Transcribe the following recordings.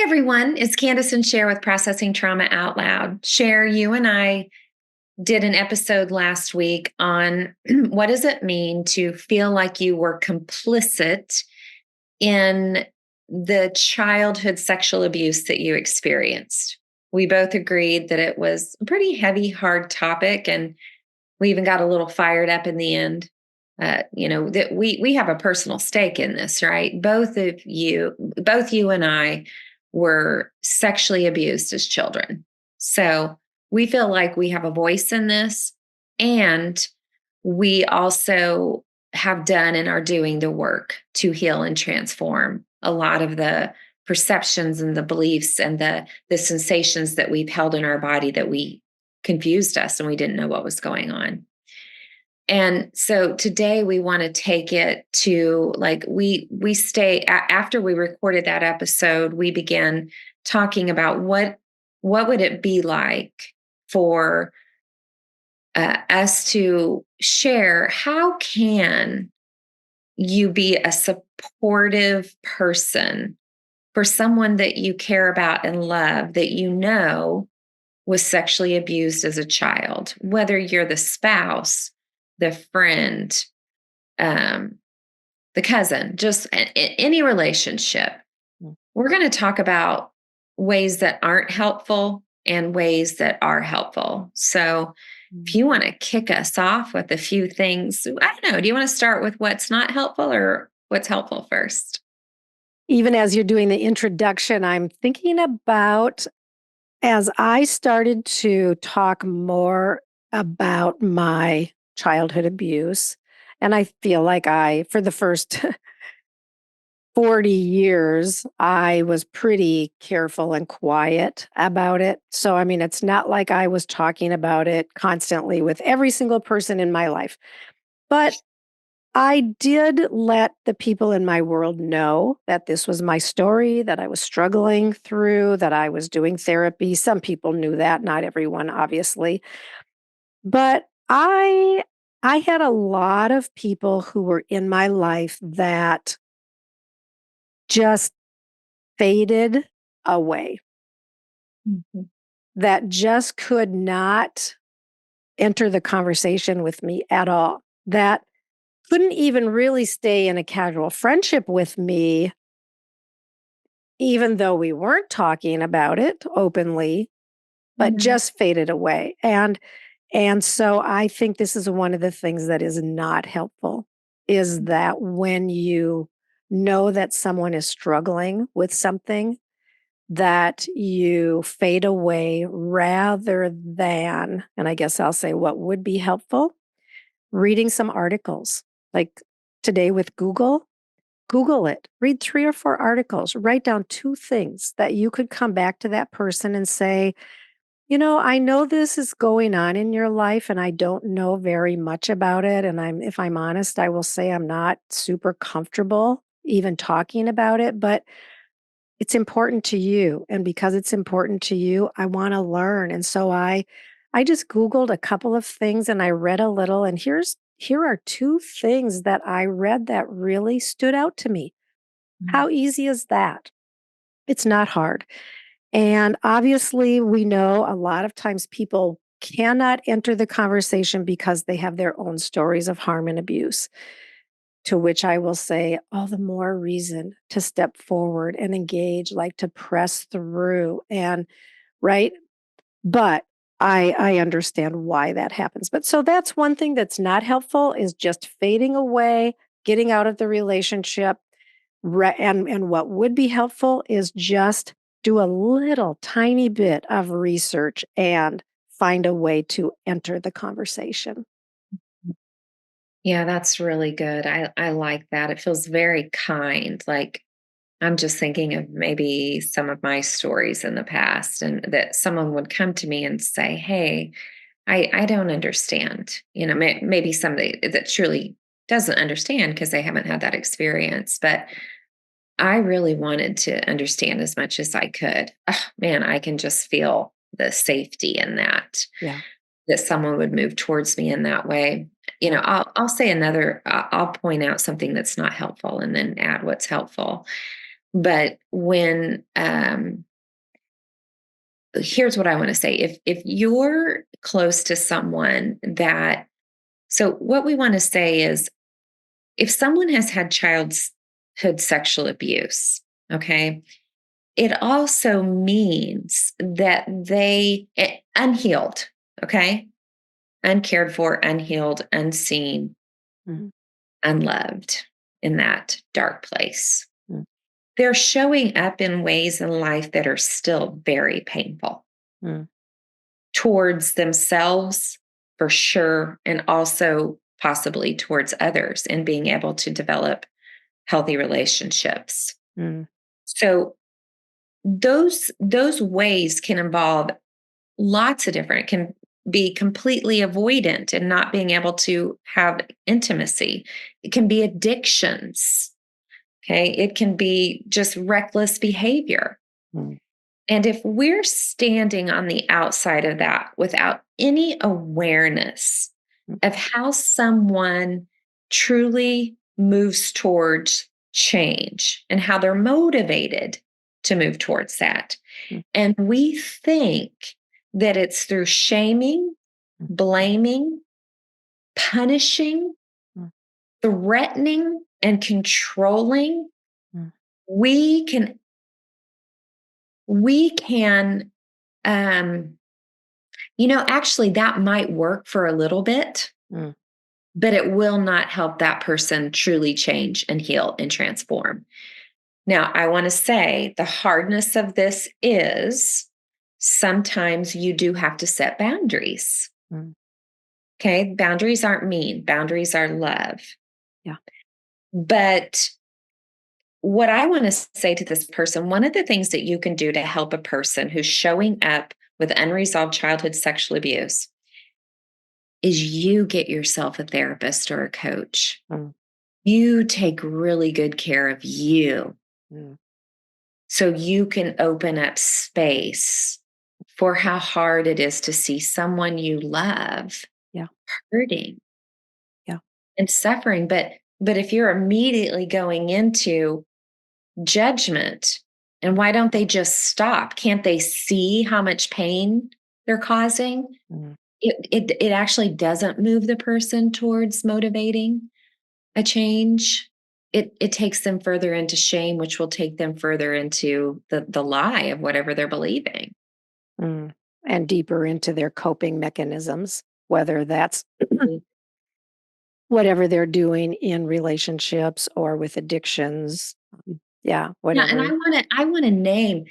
Everyone, it's Kandace and Sher with Processing Trauma Out Loud. Sher, you and I did an episode last week on what does it mean to feel like you were complicit in the childhood sexual abuse that you experienced. We both agreed that it was a pretty heavy, hard topic, and we even got a little fired up in the end. That we have a personal stake in this, right? Both you and I were sexually abused as children. So we feel like we have a voice in this, and we also have done and are doing the work to heal and transform a lot of the perceptions and the beliefs and the sensations that we've held in our body that we confused us and we didn't know what was going on. And so today we want to take it to after we recorded that episode, we began talking about what would it be like for us to share, how can you be a supportive person for someone that you care about and love that you know was sexually abused as a child, whether you're the spouse, the friend, the cousin, just any relationship. We're going to talk about ways that aren't helpful and ways that are helpful. So if you want to kick us off with a few things, I don't know, do you want to start with what's not helpful or what's helpful first? Even as you're doing the introduction, I'm thinking about as I started to talk more about my childhood abuse, and I feel like for the first 40 years, I was pretty careful and quiet about it. So, I mean, it's not like I was talking about it constantly with every single person in my life. But I did let the people in my world know that this was my story, that I was struggling through, that I was doing therapy. Some people knew that, not everyone, obviously. But I had a lot of people who were in my life that just faded away, Mhm. that just could not enter the conversation with me at all, that couldn't even really stay in a casual friendship with me, even though we weren't talking about it openly, but Mhm. just faded away. And so I think this is one of the things that is not helpful is that when you know that someone is struggling with something, that you fade away rather than, and I guess I'll say what would be helpful, reading some articles. Like today with Google it, read 3 or 4 articles, write down 2 things that you could come back to that person and say, I know this is going on in your life and I don't know very much about it. And if I'm honest, I will say I'm not super comfortable even talking about it, but it's important to you. And because it's important to you, I want to learn. And so I just Googled a couple of things and I read a little, and here are 2 things that I read that really stood out to me. How easy is that? It's not hard. And obviously, we know a lot of times people cannot enter the conversation because they have their own stories of harm and abuse. To which I will say, all the more reason to step forward and engage, like to press through and right. But I understand why that happens. But so that's one thing that's not helpful is just fading away, getting out of the relationship. And what would be helpful is just do a little tiny bit of research and find a way to enter the conversation. Yeah, that's really good. I like that. It feels very kind. Like I'm just thinking of maybe some of my stories in the past and that someone would come to me and say, "Hey, I don't understand." Maybe somebody that truly doesn't understand because they haven't had that experience, but I really wanted to understand as much as I could. Man, I can just feel the safety in Yeah. that someone would move towards me in that way. I'll say I'll point out something that's not helpful and then add what's helpful. But when here's what I want to say. If you're close to someone that, so what we want to say is, if someone has had childhood sexual abuse, okay, it also means that they unhealed, okay, uncared for, unhealed, unseen, Mhm. unloved in that dark place. Mm. They're showing up in ways in life that are still very painful Mm. towards themselves, for sure, and also possibly towards others, and being able to develop healthy relationships. Mm. So those ways can involve lots of different, it can be completely avoidant and not being able to have intimacy. It can be addictions. Okay. It can be just reckless behavior. Mm. And if we're standing on the outside of that without any awareness Mm. of how someone truly moves towards change and how they're motivated to move towards that, Mm. and we think that it's through shaming, Mm. blaming, punishing, Mm. threatening, and controlling, Mm. we can we can um actually that might work for a little bit, Mm. but it will not help that person truly change and heal and transform. Now, I want to say the hardness of this is sometimes you do have to set boundaries. Mm. Okay. Boundaries aren't mean, boundaries are love. Yeah. But what I want to say to this person, one of the things that you can do to help a person who's showing up with unresolved childhood sexual abuse is you get yourself a therapist or a coach. Mm. You take really good care of you Mm. so you can open up space for how hard it is to see someone you love Yeah. hurting Yeah. and suffering. But if you're immediately going into judgment, and why don't they just stop? Can't they see how much pain they're causing? Mm. It actually doesn't move the person towards motivating a change. It takes them further into shame, which will take them further into the lie of whatever they're believing. Mm. And deeper into their coping mechanisms, whether that's whatever they're doing in relationships or with addictions. Yeah, Yeah, and whatever. I want to name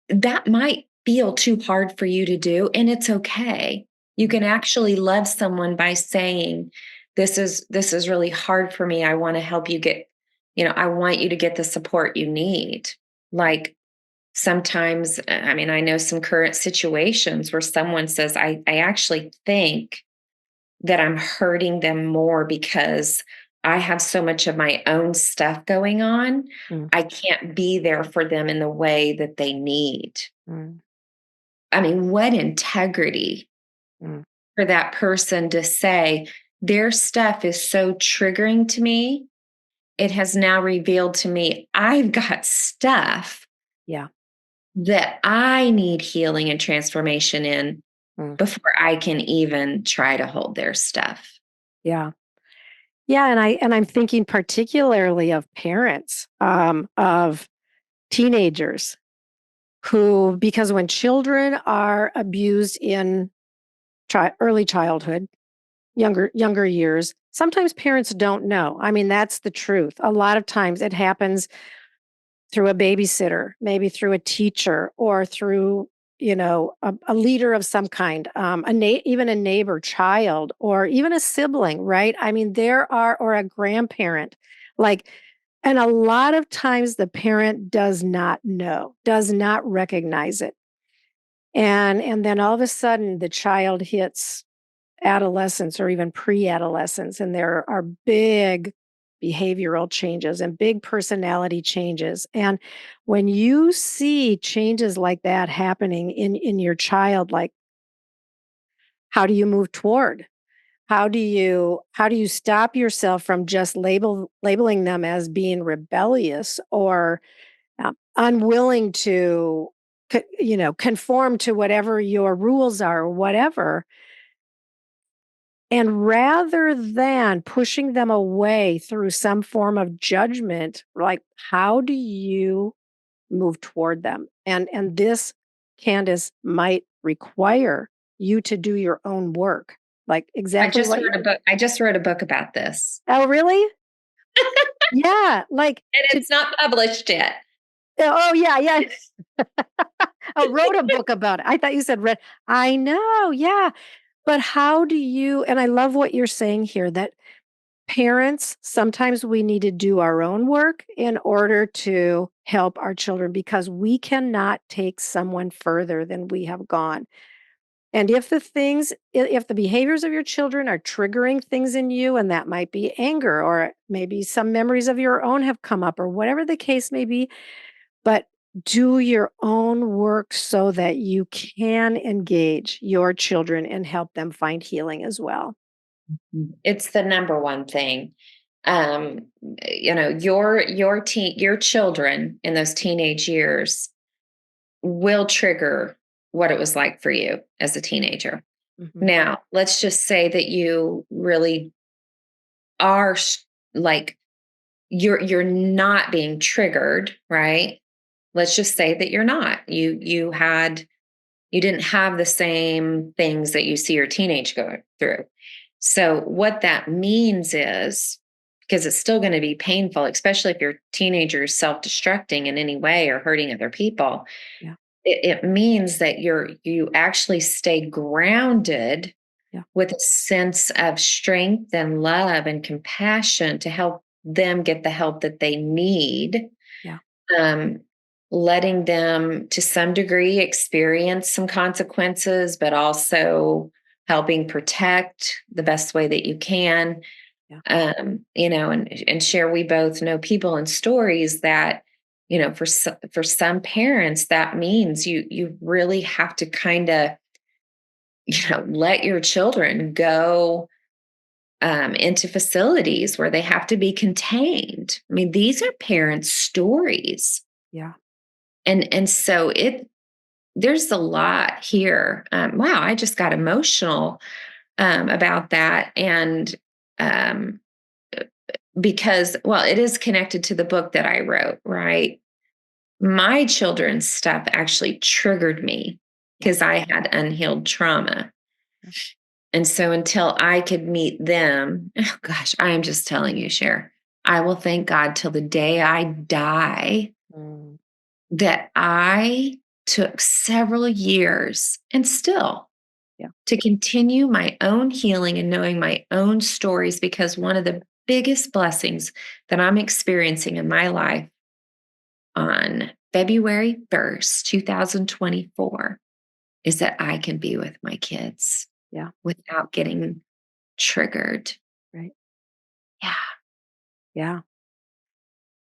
that might feel too hard for you to do, and it's okay. You Mm. can actually love someone by saying, this is really hard for me. I want to help you get, I want you to get the support you need. Like sometimes, I mean, I know some current situations where someone says, I actually think that I'm hurting them more because I have so much of my own stuff going on. Mm. I can't be there for them in the way that they need. Mm. I mean, what integrity Mm. for that person to say, their stuff is so triggering to me. It has now revealed to me I've got stuff Yeah. that I need healing and transformation in Mm. before I can even try to hold their stuff. Yeah. Yeah, and I'm thinking particularly of parents, of teenagers who, because when children are abused in early childhood, younger years, sometimes parents don't know. I mean, that's the truth. A lot of times it happens through a babysitter, maybe through a teacher, or through a leader of some kind, even a neighbor child, or even a sibling, right? I mean, there are, or a grandparent, like, and a lot of times the parent does not know, does not recognize it, and then all of a sudden the child hits adolescence or even pre-adolescence, and there are big behavioral changes and big personality changes. And when you see changes like that happening in your child, like, how do you move toward? how do you stop yourself from just labeling them as being rebellious or unwilling to conform to whatever your rules are or whatever, and rather than pushing them away through some form of judgment, like how do you move toward them? And this, Candace, might require you to do your own work, like exactly what you. I just wrote a book about this. Oh, really? Yeah, like And to. it's not published yet. Oh, yeah, yeah. I wrote a book about it. I thought you said read. I know, yeah. But how do you, and I love what you're saying here, that parents, sometimes we need to do our own work in order to help our children because we cannot take someone further than we have gone. And if the behaviors of your children are triggering things in you, and that might be anger, or maybe some memories of your own have come up, or whatever the case may be, but do your own work so that you can engage your children and help them find healing as well. It's the number one thing. Um, your children in those teenage years will trigger what it was like for you as a teenager. Mhm. Now, let's just say that you really are like you're not being triggered, right? Let's just say that you're not. You didn't have the same things that you see your teenage going through. So what that means is, because it's still going to be painful, especially if your teenager is self-destructing in any way or hurting other people, Yeah, it means that you actually stay grounded yeah, with a sense of strength and love and compassion to help them get the help that they need, yeah, um, letting them to some degree experience some consequences, but also helping protect the best way that you can. yeah, And share, we both know people and stories that, for some parents, that means you really have to kind of, let your children go into facilities where they have to be contained. I mean, these are parents' stories. yeah. And so there's a lot here. Wow, I just got emotional about that. And um, because, well, it is connected to the book that I wrote, right? My children's stuff actually triggered me Yeah, because I had unhealed trauma. yeah. And so until I could meet them, oh gosh, I am just telling you, Cher, I will thank God till the day I die Mm, that I took several years and still yeah, to continue my own healing and knowing my own stories, because one of the biggest blessings that I'm experiencing in my life on February 1st, 2024, is that I can be with my kids yeah, without getting triggered. right. Yeah. Yeah,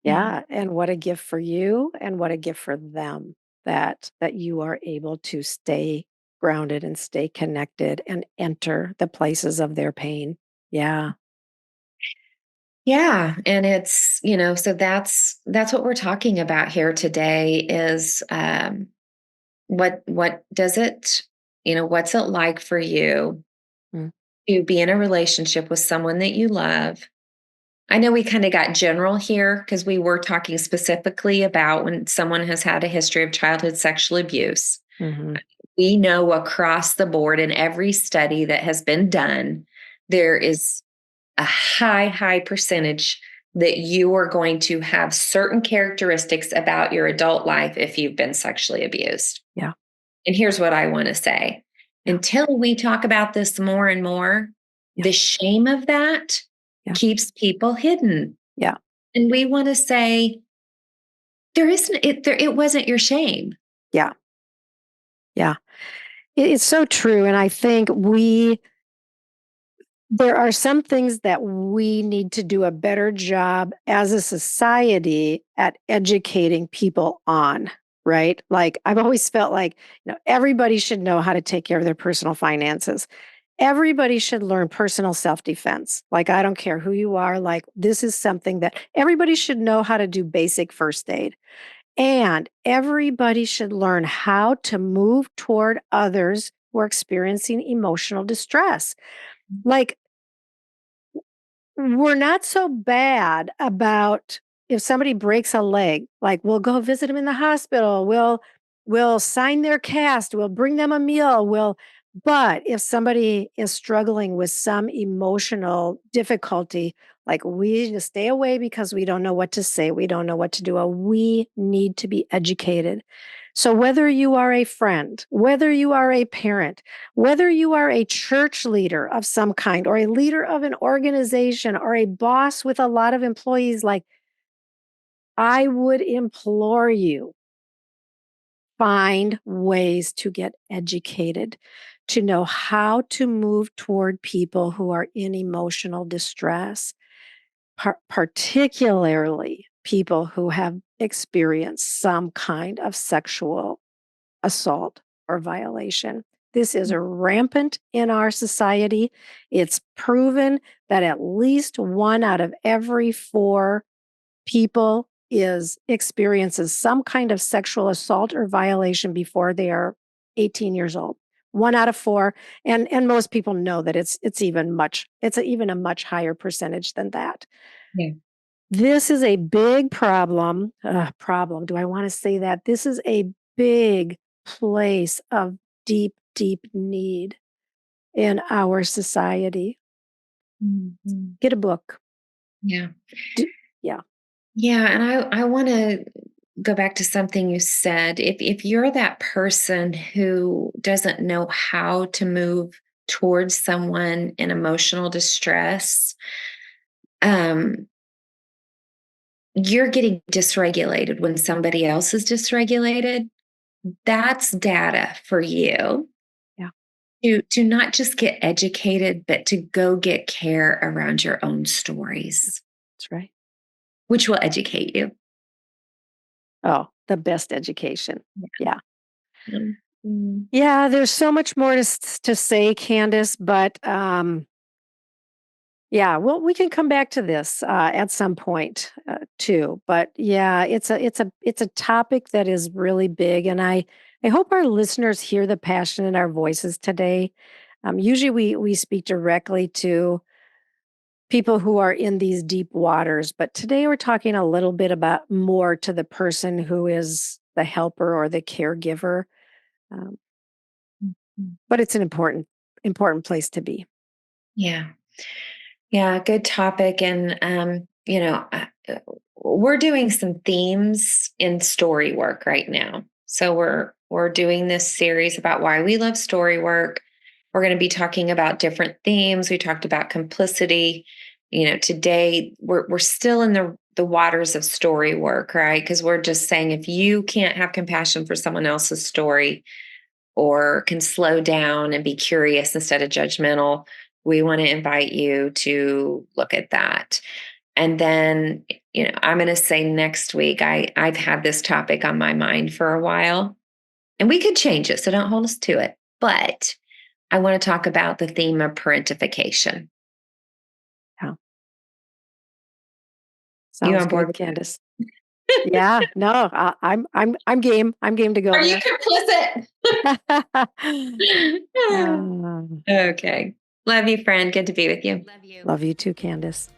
Yeah. yeah. And what a gift for you and what a gift for them that you are able to stay grounded and stay connected and enter the places of their pain. Yeah. Yeah. And it's, so that's what we're talking about here today is what does it, what's it like for you Mm, to be in a relationship with someone that you love? I know we kind of got general here because we were talking specifically about when someone has had a history of childhood sexual abuse. mhm. We know across the board in every study that has been done, there is a high percentage that you are going to have certain characteristics about your adult life if you've been sexually abused. Yeah, And here's what I want to say. yeah, Until we talk about this more and more, yeah, the shame of that yeah, keeps people hidden. yeah, And we want to say, it wasn't your shame. yeah, yeah. It's so true. And I think there are some things that we need to do a better job as a society at educating people on, right? Like I've always felt like, everybody should know how to take care of their personal finances. everybody should learn personal self-defense. Like, I don't care who you are, like, this is something that everybody should know how to do basic first aid. And everybody should learn how to move toward others who are experiencing emotional distress. Like, we're not so bad about if somebody breaks a leg, like we'll go visit them in the hospital, we'll sign their cast, we'll bring them a meal, but if somebody is struggling with some emotional difficulty, like we just stay away because we don't know what to say, we don't know what to do. We need to be educated. So whether you are a friend, whether you are a parent, whether you are a church leader of some kind, or a leader of an organization, or a boss with a lot of employees, like, I would implore you, find ways to get educated, to know how to move toward people who are in emotional distress, particularly people who have experienced some kind of sexual assault or violation. This is rampant in our society. It's proven that at least one out of every four people experiences some kind of sexual assault or violation before they are 18 years old. One out of four, and most people know that it's even a much higher percentage than that. Yeah. This is a big problem. Problem. Do I want to say that? This is a big place of deep, deep need in our society. Mhm. Get a book. Yeah. Yeah. Yeah. And I want to go back to something you said. If you're that person who doesn't know how to move towards someone in emotional distress, um, you're getting dysregulated when somebody else is dysregulated. That's data for you Yeah. to not just get educated, but to go get care around your own stories, That's right. which will educate you. Oh, the best education. Yeah. Mm, mm, Yeah. There's so much more to say, Candace, but yeah, well, we can come back to this at some point too. But yeah, it's a topic that is really big, and I hope our listeners hear the passion in our voices today. Usually, we speak directly to people who are in these deep waters, but today we're talking a little bit about more to the person who is the helper or the caregiver. Um, mm. but it's an important place to be. Yeah. Yeah, good topic. And, we're doing some themes in story work right now. So we're doing this series about why we love story work. We're going to be talking about different themes. We talked about complicity. Today we're still in the waters of story work, right? Because we're just saying if you can't have compassion for someone else's story, or can slow down and be curious instead of judgmental, we want to invite you to look at that. And then, I'm going to say next week, I've had this topic on my mind for a while, and we could change it, so don't hold us to it. But I want to talk about the theme of parentification. Yeah. You Sounds on board good, with Candace. Yeah, no, I'm game. I'm game to go that? Are you there. complicit? Uh, Okay. Love you, friend. Good to be with you. love you too, Candace.